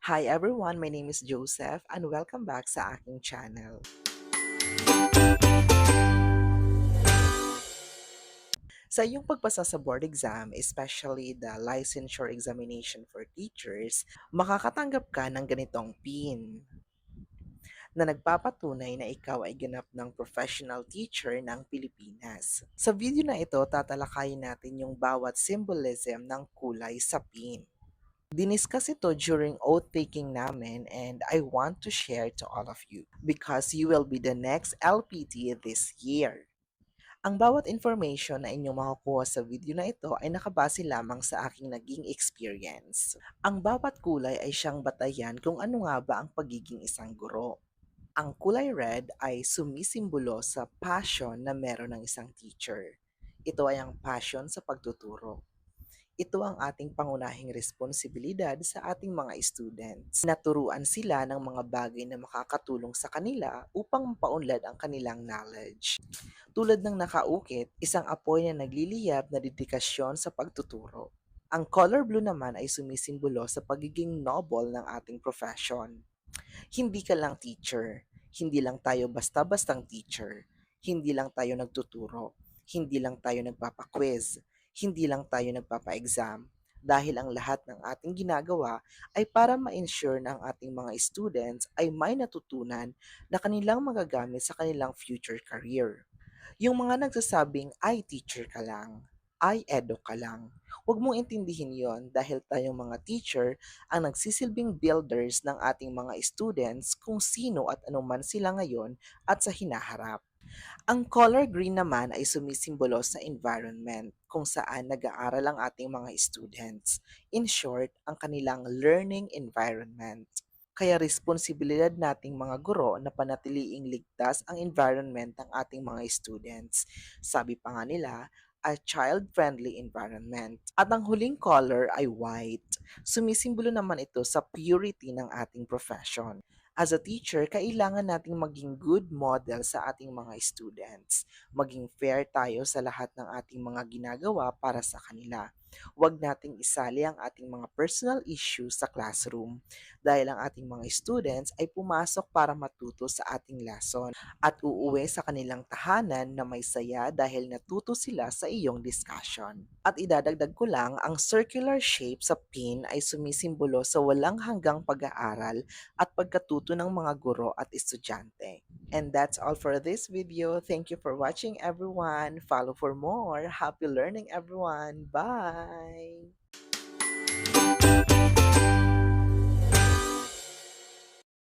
Hi everyone, my name is Joseph and welcome back sa aking channel. Sa iyong pagpasa sa board exam, especially the licensure examination for teachers, makakatanggap ka ng ganitong PIN na nagpapatunay na ikaw ay ganap ng professional teacher ng Pilipinas. Sa video na ito, tatalakayin natin yung bawat symbolism ng kulay sa PIN. Diniscuss ito during oath-taking namin and I want to share to all of you because you will be the next LPT this year. Ang bawat information na inyong makukuha sa video na ito ay nakabase lamang sa aking naging experience. Ang bawat kulay ay siyang batayan kung ano nga ba ang pagiging isang guro. Ang kulay red ay sumisimbolo sa passion na meron ng isang teacher. Ito ay ang passion sa pagtuturo. Ito ang ating pangunahing responsibilidad sa ating mga students. Naturuan sila ng mga bagay na makakatulong sa kanila upang mapaunlad ang kanilang knowledge. Tulad ng nakaukit, isang apoy na nagliliyab na dedikasyon sa pagtuturo. Ang color blue naman ay sumisimbolo sa pagiging noble ng ating profession. Hindi ka lang teacher. Hindi lang tayo basta-bastang teacher. Hindi lang tayo nagtuturo. Hindi lang tayo nagpapa-quiz. Hindi lang tayo nagpapa-exam. Dahil ang lahat ng ating ginagawa ay para ma-ensure na ang ating mga students ay may natutunan na kanilang magagamit sa kanilang future career. Yung mga nagsasabing, ay teacher ka lang, ay edo ka lang. Huwag mong intindihin yon dahil tayong mga teacher ang nagsisilbing builders ng ating mga students kung sino at anuman sila ngayon at sa hinaharap. Ang color green naman ay sumisimbolo sa environment kung saan nag-aaral ang ating mga students. In short, ang kanilang learning environment. Kaya responsibilidad nating mga guro na panatiliing ligtas ang environment ng ating mga students. Sabi pa nga nila, a child-friendly environment. At ang huling color ay white. Sumisimbolo naman ito sa purity ng ating profession. As a teacher, kailangan nating maging good model sa ating mga students. Maging fair tayo sa lahat ng ating mga ginagawa para sa kanila. Huwag nating isali ang ating mga personal issues sa classroom dahil ang ating mga students ay pumasok para matuto sa ating lesson at uuwi sa kanilang tahanan na may saya dahil natuto sila sa iyong discussion. At idadagdag ko lang, ang circular shape sa pin ay sumisimbolo sa walang hanggang pag-aaral at pagkatuto ng mga guro at estudyante. And that's all for this video. Thank you for watching everyone. Follow for more. Happy learning everyone. Bye!